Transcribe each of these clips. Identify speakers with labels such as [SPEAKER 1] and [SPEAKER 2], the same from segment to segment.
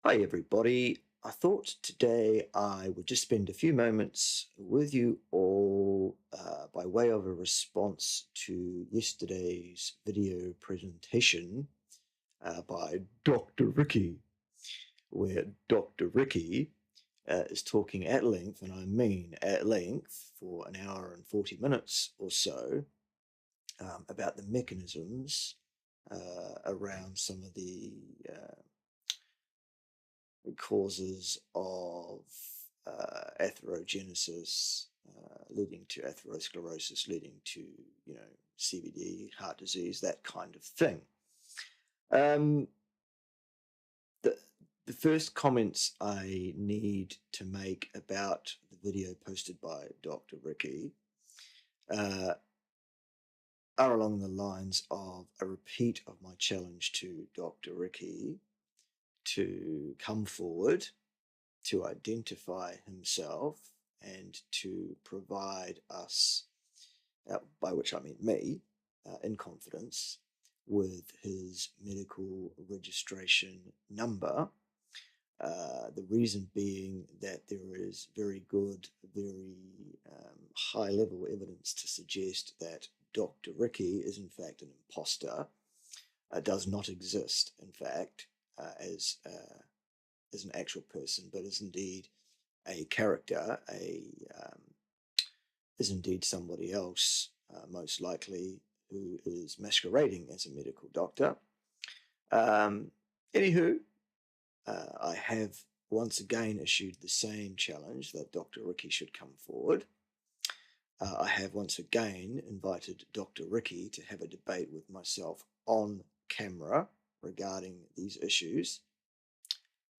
[SPEAKER 1] Hi, everybody. I thought today I would just spend a few moments with you all by way of a response to yesterday's video presentation by Dr. Ricky, where Dr. Ricky is talking at length, and I mean at length, for an hour and 40 minutes or so about the mechanisms around some of the causes of atherogenesis, leading to atherosclerosis, leading to CVD, heart disease, that kind of thing. Um, the the first comments I need to make about the video posted by Dr. Ricky uh, are along the lines of a repeat of my challenge to Dr. Ricky to come forward, to identify himself, and to provide us, by which I mean me, in confidence, with his medical registration number. The reason being that there is very good, very high level evidence to suggest that Dr. Ricky is in fact an imposter, does not exist, in fact, as an actual person, but is indeed a character, is indeed somebody else, most likely, who is masquerading as a medical doctor. Anywho, I have once again issued the same challenge that Dr. Ricky should come forward. I have once again invited Dr. Ricky to have a debate with myself on camera regarding these issues.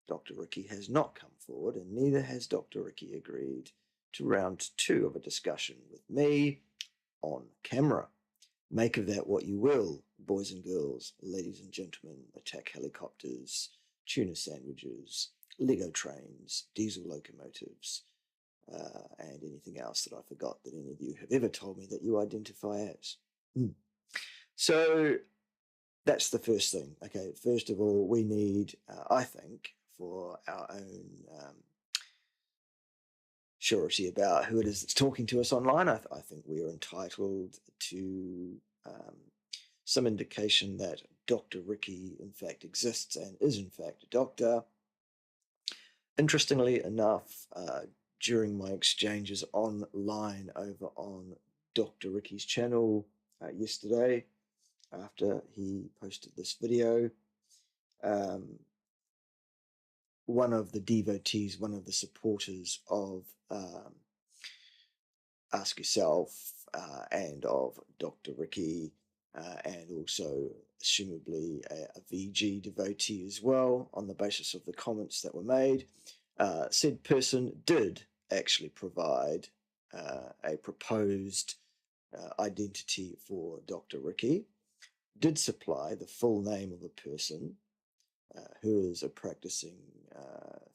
[SPEAKER 1] Dr. Ricky has not come forward, and neither has Dr. Ricky agreed to round two of a discussion with me on camera. Make of that what you will, boys and girls, ladies and gentlemen, attack helicopters, tuna sandwiches, Lego trains, diesel locomotives, and anything else that I forgot that any of you have ever told me that you identify as. So that's the first thing. Okay, first of all, we need, I think, for our own surety about who it is that's talking to us online, I think we are entitled to some indication that Dr. Ricky, in fact, exists and is, in fact, a doctor. Interestingly enough, during my exchanges online over on Dr. Ricky's channel yesterday, after he posted this video, one of the devotees, one of the supporters of Ask Yourself and of Dr. Ricky, and also assumably a VG devotee as well, on the basis of the comments that were made, said person did actually provide a proposed identity for Dr. Ricky, did supply the full name of a person who is a practicing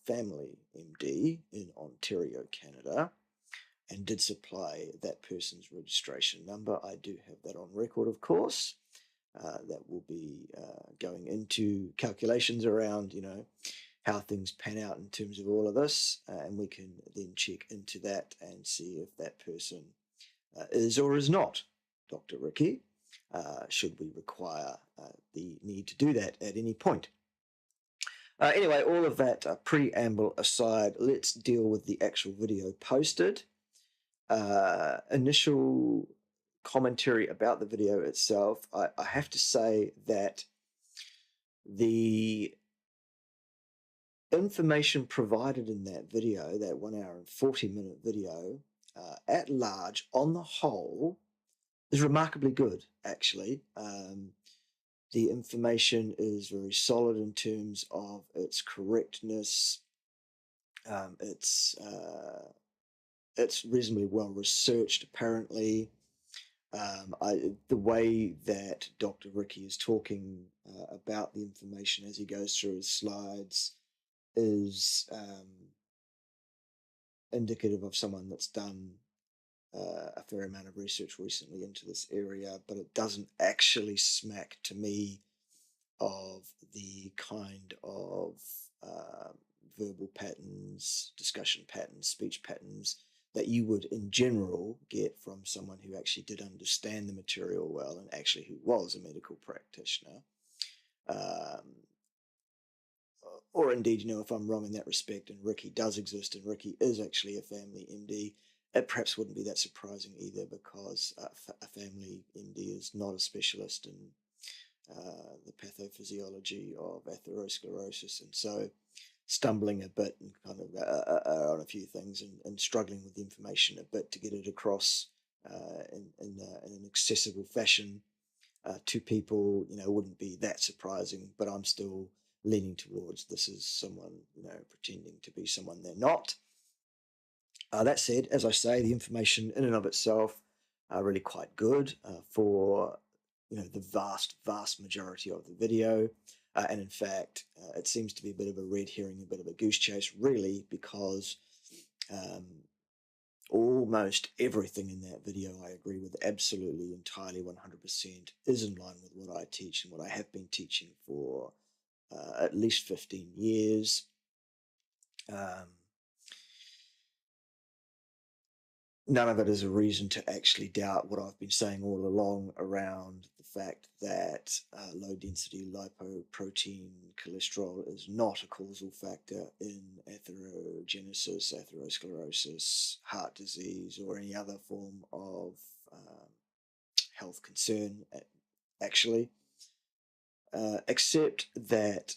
[SPEAKER 1] family MD in Ontario, Canada, and did supply that person's registration number. I do have that on record, of course. That will be going into calculations around, how things pan out in terms of all of this, and we can then check into that and see if that person is or is not Dr. Ricky, should we require the need to do that at any point. Anyway, all of that preamble aside, let's deal with the actual video posted. Initial commentary about the video itself, I have to say that the information provided in that video, that 1 hour and 40-minute video, at large, on the whole, is remarkably good, actually. The information is very solid in terms of its correctness. It's reasonably well researched, apparently. The way that Dr. Ricky is talking about the information as he goes through his slides is indicative of someone that's done a fair amount of research recently into this area, but it doesn't actually smack to me of the kind of verbal patterns, discussion patterns, speech patterns that you would in general get from someone who actually did understand the material well and actually who was a medical practitioner. Or indeed, if I'm wrong in that respect and Ricky does exist and Ricky is actually a family MD, it perhaps wouldn't be that surprising either, because a family MD is not a specialist in the pathophysiology of atherosclerosis, and so stumbling a bit and kind of on a few things and struggling with the information a bit to get it across in an accessible fashion to people, wouldn't be that surprising. But I'm still leaning towards this is someone, pretending to be someone they're not. That said, as I say, the information in and of itself are really quite good for the vast majority of the video. And in fact, it seems to be a bit of a red herring, a bit of a goose chase, really, because almost everything in that video I agree with absolutely, entirely, 100% is in line with what I teach and what I have been teaching for at least 15 years. None of it is a reason to actually doubt what I've been saying all along around the fact that low-density lipoprotein cholesterol is not a causal factor in atherogenesis, atherosclerosis, heart disease, or any other form of health concern, actually, except that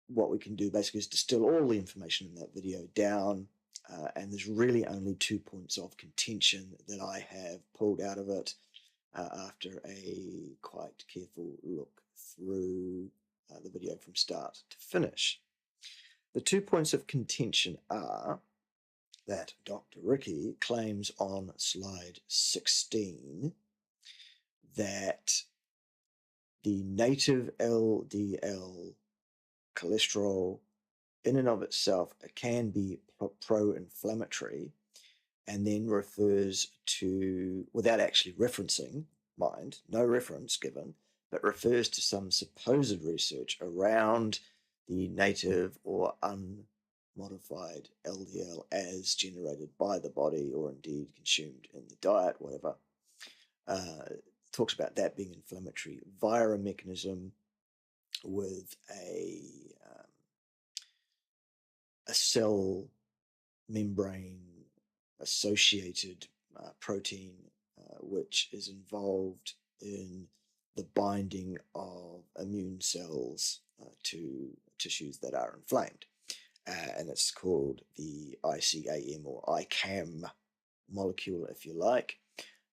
[SPEAKER 1] what we can do basically is distill all the information in that video down, and there's really only 2 points of contention that I have pulled out of it after a quite careful look through the video from start to finish. The 2 points of contention are that Dr. Ricky claims on slide 16 that the native LDL cholesterol in and of itself can be pro-inflammatory, and then refers to, without actually referencing, mind, no reference given, but refers to some supposed research around the native or unmodified LDL as generated by the body or indeed consumed in the diet, whatever. Talks about that being inflammatory via a mechanism with a cell membrane associated protein which is involved in the binding of immune cells to tissues that are inflamed. And it's called the ICAM or ICAM molecule, if you like.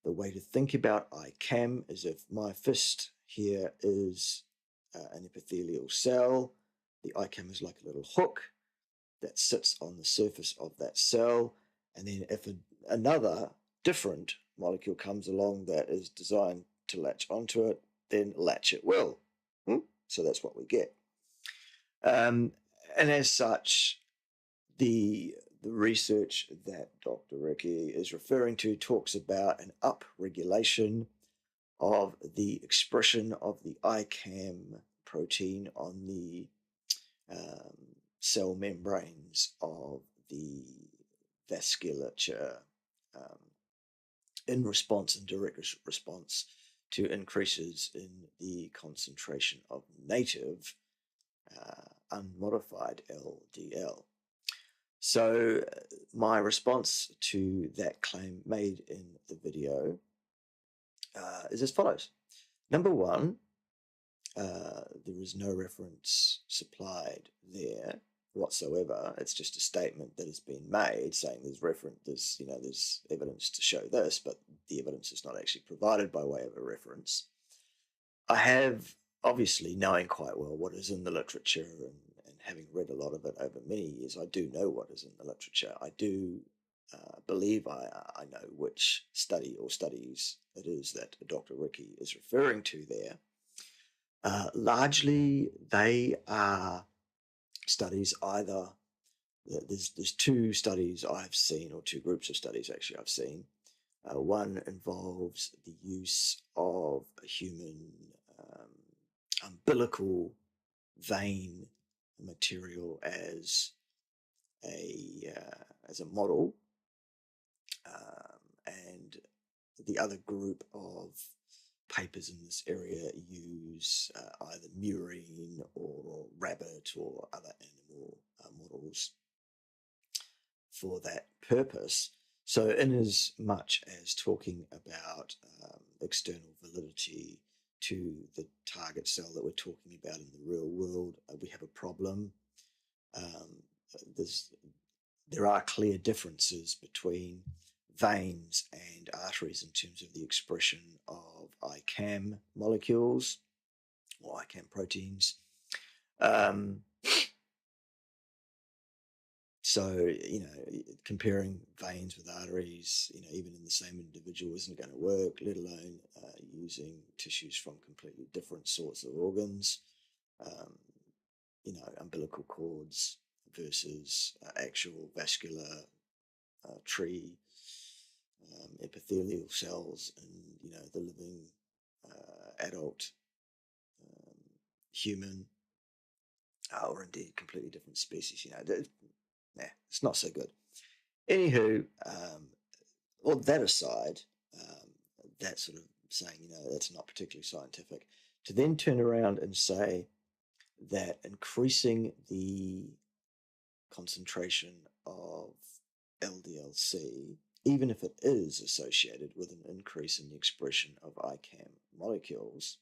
[SPEAKER 1] The way to think about ICAM is if my fist here is an epithelial cell, the ICAM is like a little hook that sits on the surface of that cell, and then if another different molecule comes along that is designed to latch onto it, then latch it will. So that's what we get. And as such, the research that Dr. Ricky is referring to talks about an upregulation of the expression of the ICAM protein on the cell membranes of the vasculature in response, in direct response to increases in the concentration of native unmodified LDL. So my response to that claim made in the video is as follows. Number one, there is no reference supplied there whatsoever. It's just a statement that has been made saying there's evidence to show this, but the evidence is not actually provided by way of a reference. I have, obviously, knowing quite well what is in the literature and having read a lot of it over many years, I do know what is in the literature. I do believe I know which study or studies it is that Dr. Ricky is referring to there. Largely, they are studies either, there's two studies I've seen, or two groups of studies actually I've seen. One involves the use of a human umbilical vein material as a model, and the other group of papers in this area use either murine or rabbit or other animal models for that purpose. So, in as much as talking about external validity to the target cell that we're talking about in the real world, we have a problem. Um, there are clear differences between veins and arteries in terms of the expression of ICAM molecules or ICAM proteins. So, comparing veins with arteries, even in the same individual isn't going to work, let alone using tissues from completely different sorts of organs, umbilical cords versus actual vascular tree epithelial cells in, the living adult human, or indeed completely different species. It's not so good. Anywho, all that aside, that sort of saying, that's not particularly scientific, to then turn around and say that increasing the concentration of LDLC, even if it is associated with an increase in the expression of ICAM molecules,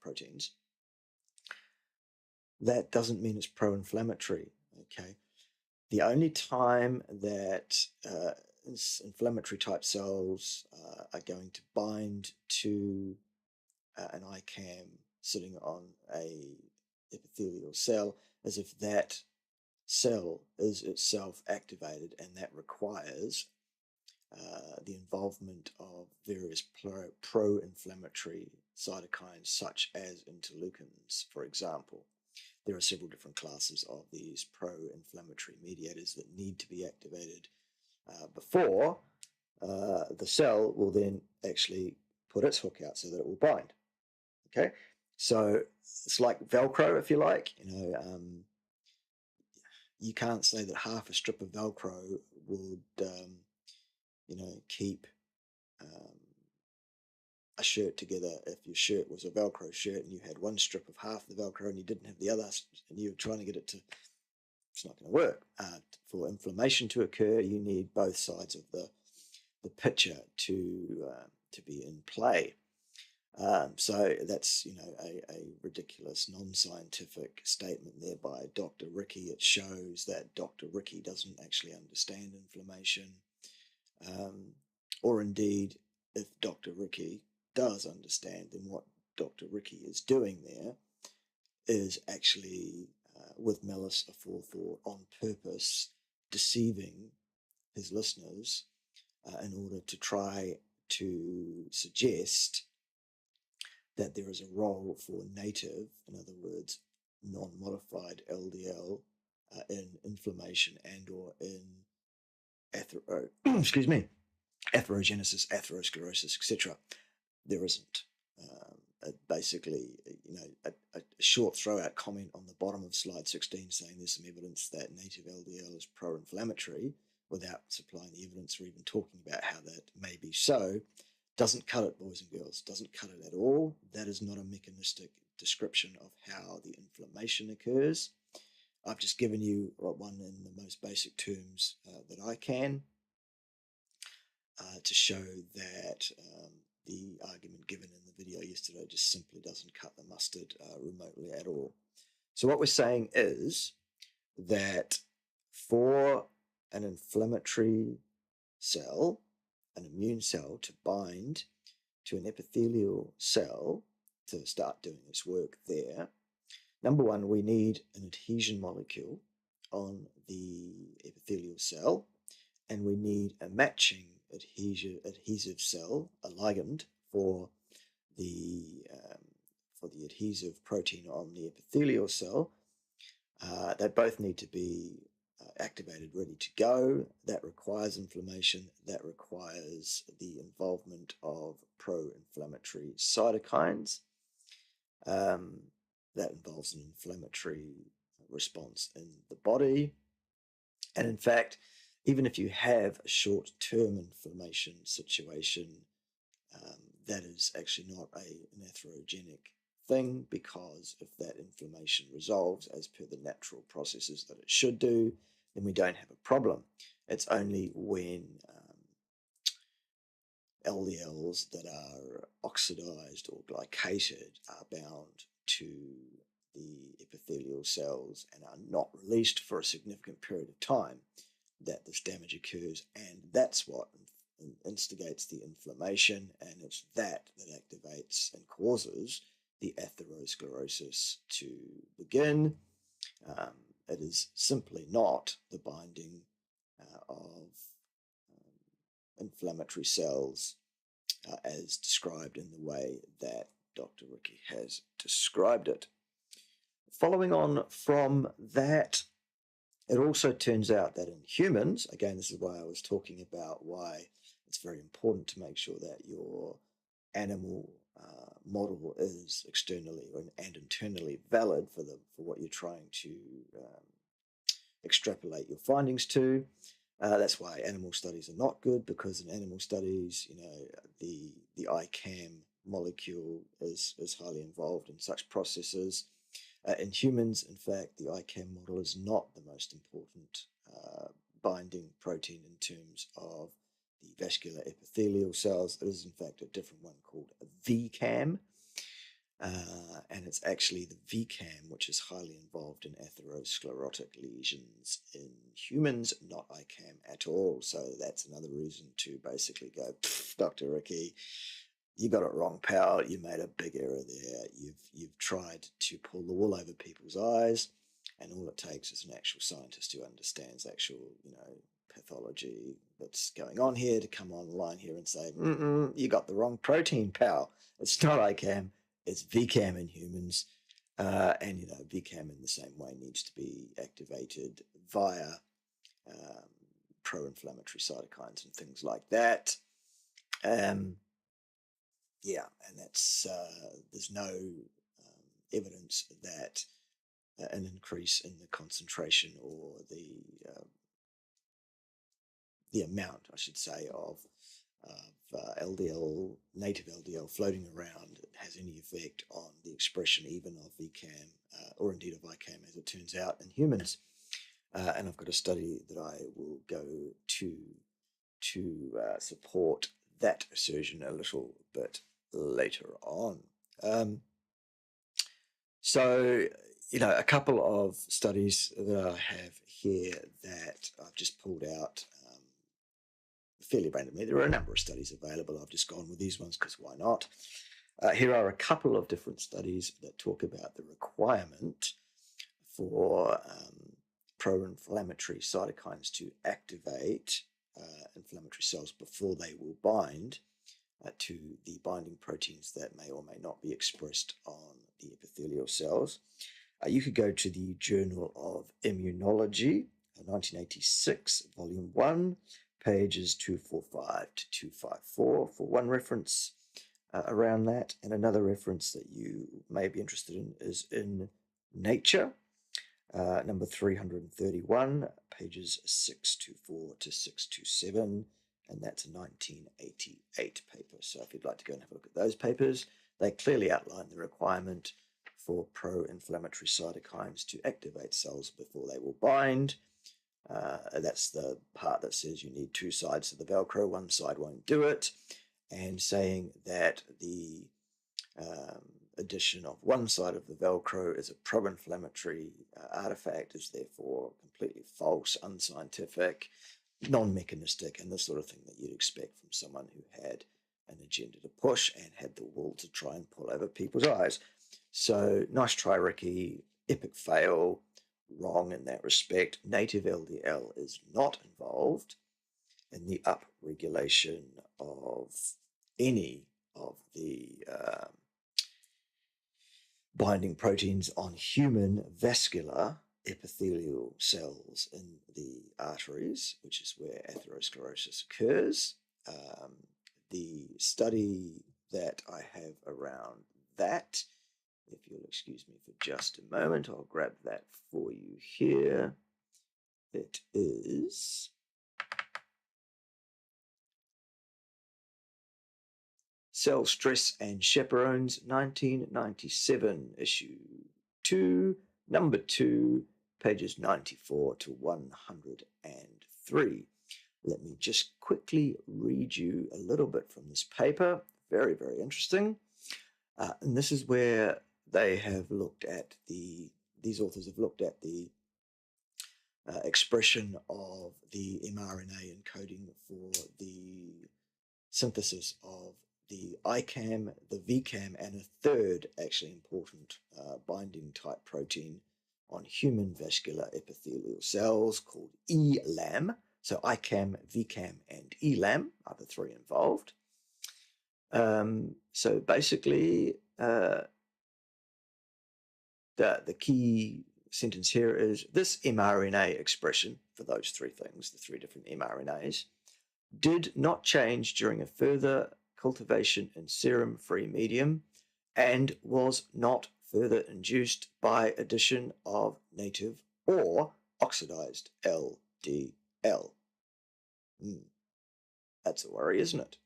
[SPEAKER 1] proteins, that doesn't mean it's pro-inflammatory, okay? The only time that inflammatory type cells are going to bind to an ICAM sitting on a epithelial cell is if that cell is itself activated, and that requires the involvement of various pro-inflammatory cytokines such as interleukins, for example. There are several different classes of these pro-inflammatory mediators that need to be activated before the cell will then actually put its hook out so that it will bind. Okay, so it's like Velcro, if you like. You can't say that half a strip of Velcro would, keep a shirt together. If your shirt was a Velcro shirt and you had one strip of half the Velcro and you didn't have the other, and you were trying to get it to, it's not going to work. For inflammation to occur, you need both sides of the picture to be in play. So that's a ridiculous, non-scientific statement there by Dr. Ricky. It shows that Dr. Ricky doesn't actually understand inflammation, or indeed, if Dr. Ricky does understand, then what Dr. Ricky is doing there is actually, with malice aforethought, on purpose, deceiving his listeners in order to try to suggest that there is a role for native, in other words, non-modified LDL in inflammation and or in atherogenesis, atherosclerosis, etc. There isn't. Basically, a short throw-out comment on the bottom of slide 16 saying there's some evidence that native LDL is pro-inflammatory without supplying the evidence or even talking about how that may be so doesn't cut it, boys and girls. Doesn't cut it at all. That is not a mechanistic description of how the inflammation occurs. I've just given you one in the most basic terms that I can to show that the argument given in the video yesterday just simply doesn't cut the mustard remotely at all. So what we're saying is that for an inflammatory cell, an immune cell, to bind to an epithelial cell to start doing its work there, number one, we need an adhesion molecule on the epithelial cell, and we need a matching adhesive cell, a ligand for the adhesive protein on the epithelial cell. They both need to be activated, ready to go. That requires inflammation. That requires the involvement of pro-inflammatory cytokines. That involves an inflammatory response in the body. And in fact, even if you have a short-term inflammation situation, that is actually not an atherogenic thing, because if that inflammation resolves as per the natural processes that it should do, then we don't have a problem. It's only when LDLs that are oxidized or glycated are bound to the epithelial cells and are not released for a significant period of time that this damage occurs, and that's what instigates the inflammation, and it's that activates and causes the atherosclerosis to begin. It is simply not the binding of inflammatory cells as described in the way that Dr. Ricky has described it. Following on from that, it also turns out that in humans, again, this is why I was talking about why it's very important to make sure that your animal model is externally and internally valid for what you're trying to extrapolate your findings to. That's why animal studies are not good, because in animal studies, the ICAM molecule is highly involved in such processes. In humans, in fact, the ICAM model is not the most important binding protein in terms of the vascular epithelial cells. It is, in fact, a different one called VCAM. And it's actually the VCAM which is highly involved in atherosclerotic lesions in humans, not ICAM at all. So that's another reason to basically go, Dr. Ricky, you got it wrong, pal. You made a big error there. You've tried to pull the wool over people's eyes, and all it takes is an actual scientist who understands actual, pathology that's going on here to come online here and say, you got the wrong protein, pal. It's not ICAM. It's VCAM in humans, and VCAM in the same way needs to be activated via pro-inflammatory cytokines and things like that. And that's there's no evidence that an increase in the concentration or the amount, I should say, of LDL, native LDL floating around has any effect on the expression even of VCAM or indeed of ICAM, as it turns out, in humans. And I've got a study that I will go to support that assertion a little bit later on. So, a couple of studies that I have here that I've just pulled out fairly randomly. There are a number of studies available. I've just gone with these ones because why not? Here are a couple of different studies that talk about the requirement for pro-inflammatory cytokines to activate inflammatory cells before they will bind to the binding proteins that may or may not be expressed on the epithelial cells. You could go to the Journal of Immunology, 1986, Volume 1, pages 245 to 254 for one reference around that. And another reference that you may be interested in is in Nature, number 331, pages 624 to 627, and that's a 1988 paper. So if you'd like to go and have a look at those papers, they clearly outline the requirement for pro-inflammatory cytokines to activate cells before they will bind. That's the part that says you need two sides of the Velcro, one side won't do it, and saying that the addition of one side of the Velcro as a pro-inflammatory artifact is therefore completely false, unscientific, non-mechanistic, and the sort of thing that you'd expect from someone who had an agenda to push and had the will to try and pull over people's eyes. So nice try, Ricky. Epic fail. Wrong in that respect. Native LDL is not involved in the upregulation of any of the binding proteins on human vascular epithelial cells in the arteries, which is where atherosclerosis occurs. The study that I have around that If you'll excuse me for just a moment, I'll grab that for you here. It is Cell Stress and Chaperones, 1997, issue 2, number 2, pages 94 to 103. Let me just quickly read you a little bit from this paper. Very, very interesting. And this is where they have looked at these authors have looked at the expression of the mRNA encoding for the synthesis of the ICAM, the VCAM, and a third actually important binding type protein on human vascular epithelial cells called ELAM. So ICAM, VCAM, and ELAM are the three involved. So basically, the key sentence here is this mRNA expression for those three things, the three different mRNAs, did not change during a further cultivation in serum-free medium and was not further induced by addition of native or oxidized LDL. That's a worry, isn't it?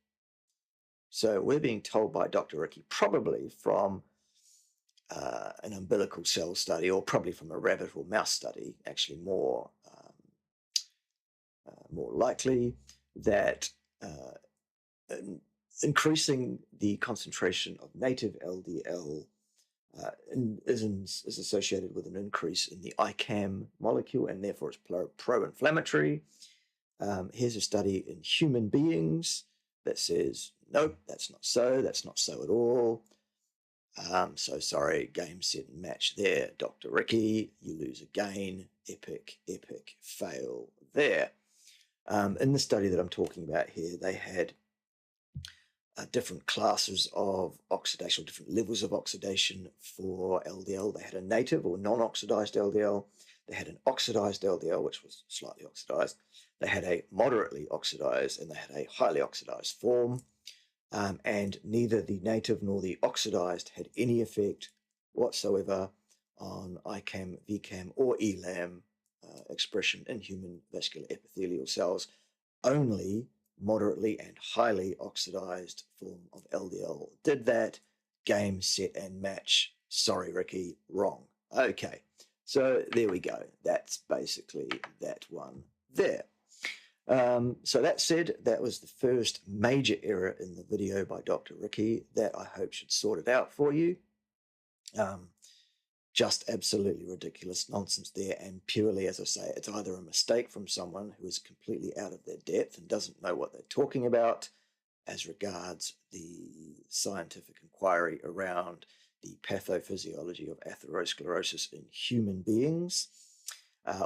[SPEAKER 1] So we're being told by Dr. Rickey, probably from an umbilical cell study, or probably from a rabbit or mouse study, actually more likely, that increasing the concentration of native LDL is associated with an increase in the ICAM molecule, and therefore it's pro-inflammatory. Here's a study in human beings that says, nope, that's not so at all. So sorry, game, set, and match there, Dr. Rickey. You lose again. Epic fail there. In the study that I'm talking about here, they had different classes of oxidation, or different levels of oxidation for LDL. They had a native or non-oxidized LDL. They had an oxidized LDL, which was slightly oxidized. They had a moderately oxidized, and they had a highly oxidized form. And neither the native nor the oxidized had any effect whatsoever on ICAM, VCAM, or ELAM expression in human vascular epithelial cells. Only moderately and highly oxidized form of LDL did that. Game, set, and match. Sorry, Ricky, wrong. Okay, so there we go. That's basically that one there. So that said, that was the first major error in the video by Dr. Rickey that I hope should sort it out for you. Just absolutely ridiculous nonsense there, and purely, as I say, it's either a mistake from someone who is completely out of their depth and doesn't know what they're talking about as regards the scientific inquiry around the pathophysiology of atherosclerosis in human beings,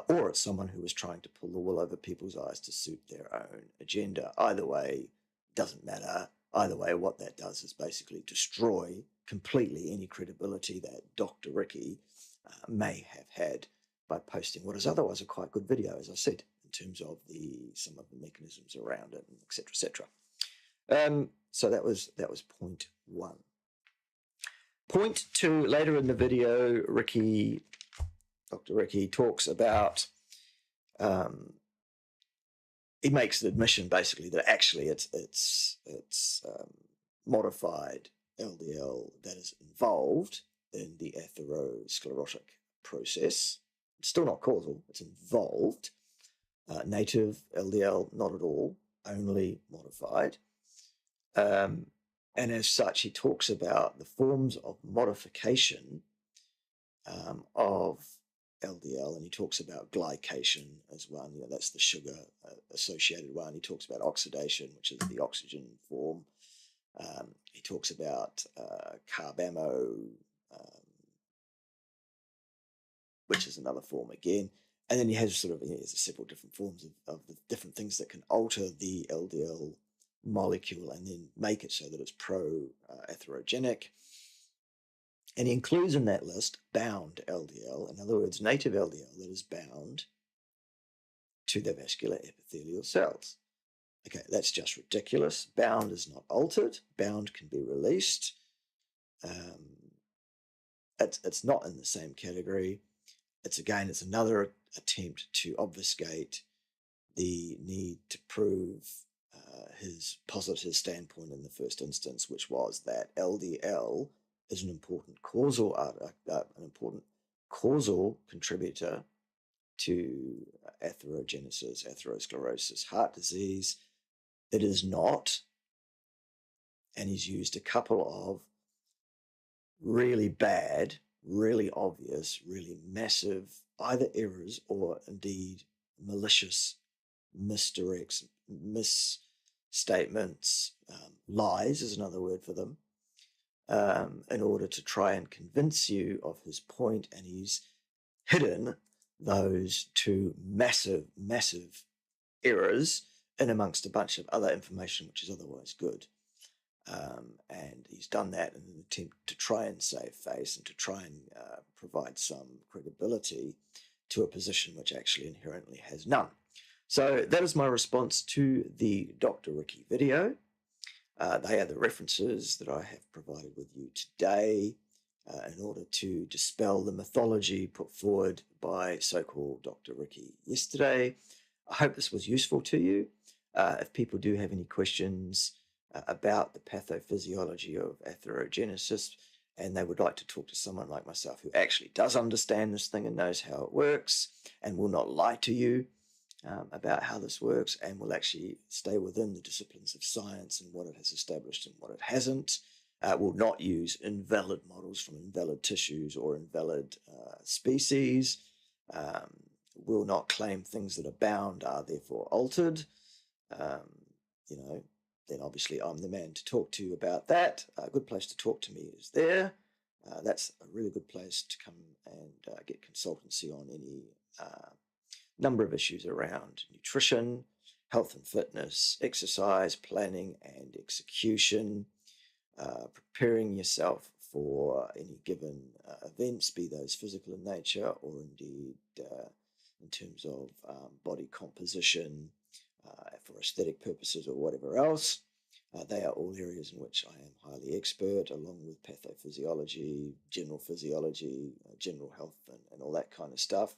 [SPEAKER 1] or it's someone who is trying to pull the wool over people's eyes to suit their own agenda. Either way, doesn't matter. Either way, what that does is basically destroy completely any credibility that Dr. Rickey may have had by posting what is otherwise a quite good video, as I said, in terms of some of the mechanisms around it, etc., etc. So that was point one. Point two, later in the video, Dr. Rickey talks about, he makes the admission basically that actually it's modified LDL that is involved in the atherosclerotic process. It's still not causal, it's involved. Native LDL, not at all, only modified. And as such, he talks about the forms of modification of LDL, and he talks about glycation as one. That's the sugar associated one. He talks about oxidation, which is the oxygen form. He talks about carbamo, which is another form again. And then he has several different forms of the different things that can alter the LDL molecule and then make it so that it's pro-atherogenic. And he includes in that list bound LDL, in other words, native LDL that is bound to the vascular epithelial cells. Okay, that's just ridiculous. Bound is not altered. Bound can be released. it's not in the same category. It's another attempt to obfuscate the need to prove his positive standpoint in the first instance, which was that LDL is an important causal contributor to atherosclerosis, heart disease. It is not, and he's used a couple of really bad, really obvious, really massive either errors or indeed malicious misdirects, misstatements, lies is another word for them, in order to try and convince you of his point, and he's hidden those two massive, massive errors in amongst a bunch of other information which is otherwise good. And he's done that in an attempt to try and save face and to try and provide some credibility to a position which actually inherently has none. So that is my response to the Dr. Ricky video. They are the references that I have provided with you today in order to dispel the mythology put forward by so-called Dr. Ricky yesterday. I hope this was useful to you. If people do have any questions about the pathophysiology of atherogenesis, and they would like to talk to someone like myself who actually does understand this thing and knows how it works and will not lie to you about how this works, and will actually stay within the disciplines of science and what it has established and what it hasn't, will not use invalid models from invalid tissues or invalid species, will not claim things that are bound are therefore altered, then obviously I'm the man to talk to you about that. A good place to talk to me is there. That's a really good place to come and get consultancy on any number of issues around nutrition, health and fitness, exercise, planning and execution, preparing yourself for any given events, be those physical in nature or indeed in terms of body composition, for aesthetic purposes or whatever else. They are all areas in which I am highly expert, along with pathophysiology, general physiology, general health, and all that kind of stuff.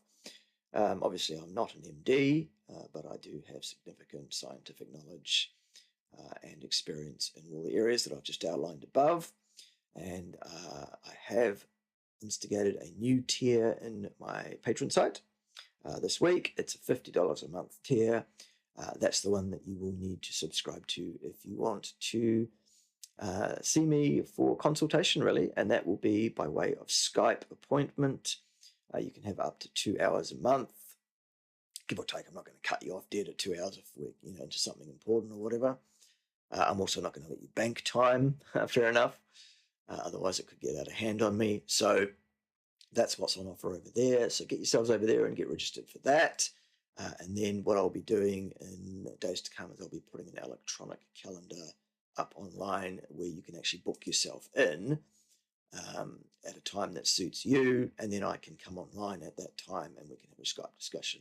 [SPEAKER 1] Obviously, I'm not an MD, but I do have significant scientific knowledge and experience in all the areas that I've just outlined above. And I have instigated a new tier in my patron site this week. It's a $50 a month tier. That's the one that you will need to subscribe to if you want to see me for consultation, really, and that will be by way of Skype appointment. You can have up to 2 hours a month, give or take. I'm not going to cut you off dead at 2 hours if we're into something important or whatever. I'm also not going to let you bank time, fair enough. Otherwise, it could get out of hand on me. So that's what's on offer over there. So get yourselves over there and get registered for that. And then what I'll be doing in days to come is I'll be putting an electronic calendar up online where you can actually book yourself in at a time that suits you, and then I can come online at that time and we can have a Skype discussion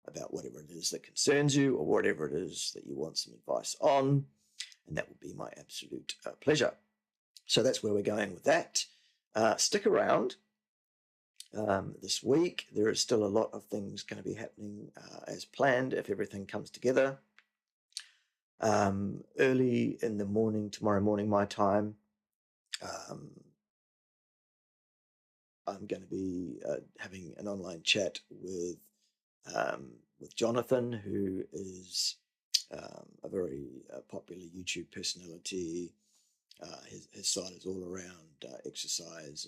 [SPEAKER 1] about whatever it is that concerns you or whatever it is that you want some advice on, and that will be my absolute pleasure. So that's where we're going with that. Stick around. This week, there is still a lot of things going to be happening as planned if everything comes together. Early in the morning, tomorrow morning, my time, I'm going to be having an online chat with Jonathan, who is a very popular YouTube personality. His site is all around exercise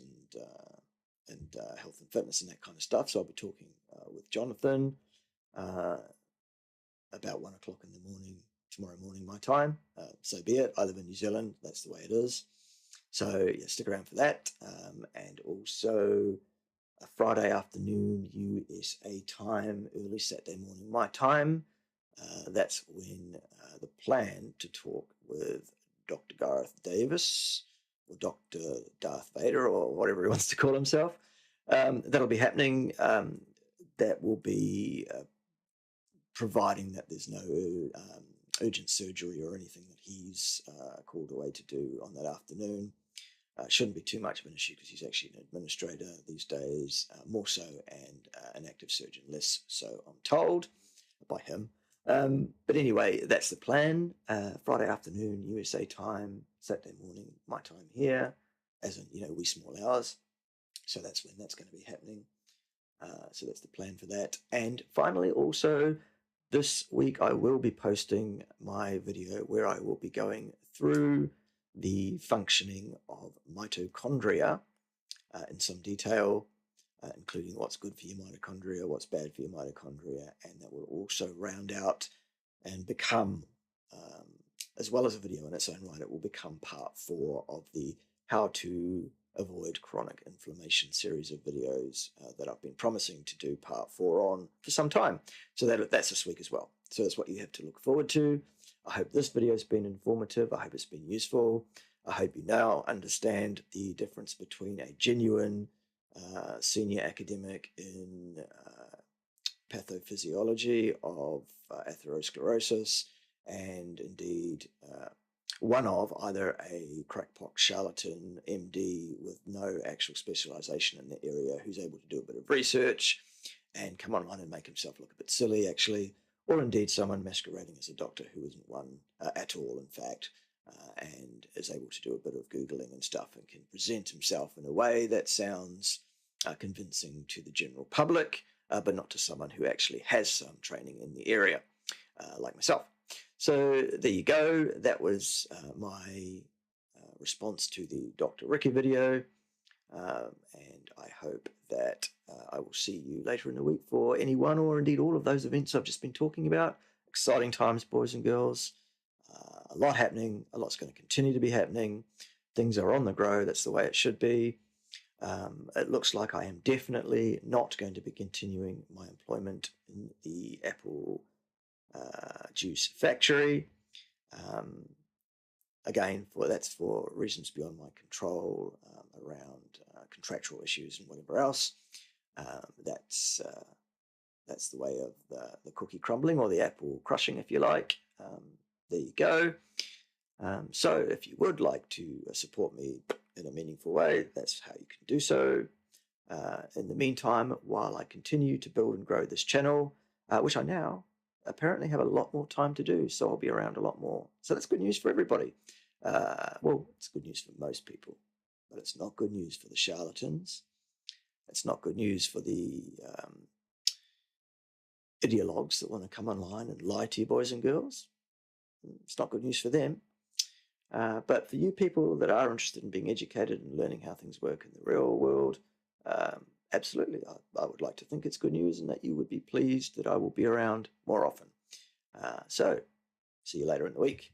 [SPEAKER 1] and health and fitness and that kind of stuff. So I'll be talking with Jonathan about 1 o'clock in the morning, tomorrow morning, my time. So be it. I live in New Zealand. That's the way it is. So yeah, stick around for that. And also a Friday afternoon USA time, early Saturday morning, my time. That's when the plan to talk with Dr. Gareth Davis, or Dr. Darth Vader, or whatever he wants to call himself. That'll be happening. That will be providing that there's no urgent surgery or anything that he's called away to do on that afternoon. Shouldn't be too much of an issue because he's actually an administrator these days, more so, and an active surgeon less, so I'm told by him. But anyway, that's the plan. Friday afternoon, USA time, Saturday morning, my time here, as in, wee small hours. So that's when that's going to be happening. So that's the plan for that. And finally, also, this week I will be posting my video where I will be going through the functioning of mitochondria in some detail, including what's good for your mitochondria, what's bad for your mitochondria, and that will also round out and become, as well as a video in its own right, it will become part 4 of the how to avoid chronic inflammation series of videos that I've been promising to do part 4 on for some time. So that's this week as well. So that's what you have to look forward to. I hope this video has been informative. I hope it's been useful. I hope you now understand the difference between a genuine senior academic in pathophysiology of atherosclerosis and indeed one of either a crackpot charlatan MD with no actual specialization in the area who's able to do a bit of research and come online and make himself look a bit silly, actually, or indeed someone masquerading as a doctor who isn't one at all, in fact, and is able to do a bit of Googling and stuff and can present himself in a way that sounds convincing to the general public, but not to someone who actually has some training in the area, like myself. So there you go. That was my response to the Dr. Ricky video. And I hope that I will see you later in the week for any one or indeed all of those events I've just been talking about. Exciting times, boys and girls. A lot happening. A lot's going to continue to be happening. Things are on the grow. That's the way it should be. It looks like I am definitely not going to be continuing my employment in the Apple juice factory. Again, that's for reasons beyond my control, around contractual issues and whatever else. That's the way of the cookie crumbling, or the apple crushing, if you like. There you go. So if you would like to support me in a meaningful way, that's how you can do so. In the meantime, while I continue to build and grow this channel, which I now apparently have a lot more time to do, so I'll be around a lot more. So that's good news for everybody. Well, it's good news for most people, but it's not good news for the charlatans. It's not good news for the ideologues that want to come online and lie to you, boys and girls. It's not good news for them. But for you people that are interested in being educated and learning how things work in the real world, absolutely, I would like to think it's good news and that you would be pleased that I will be around more often. So, see you later in the week.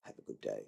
[SPEAKER 1] Have a good day.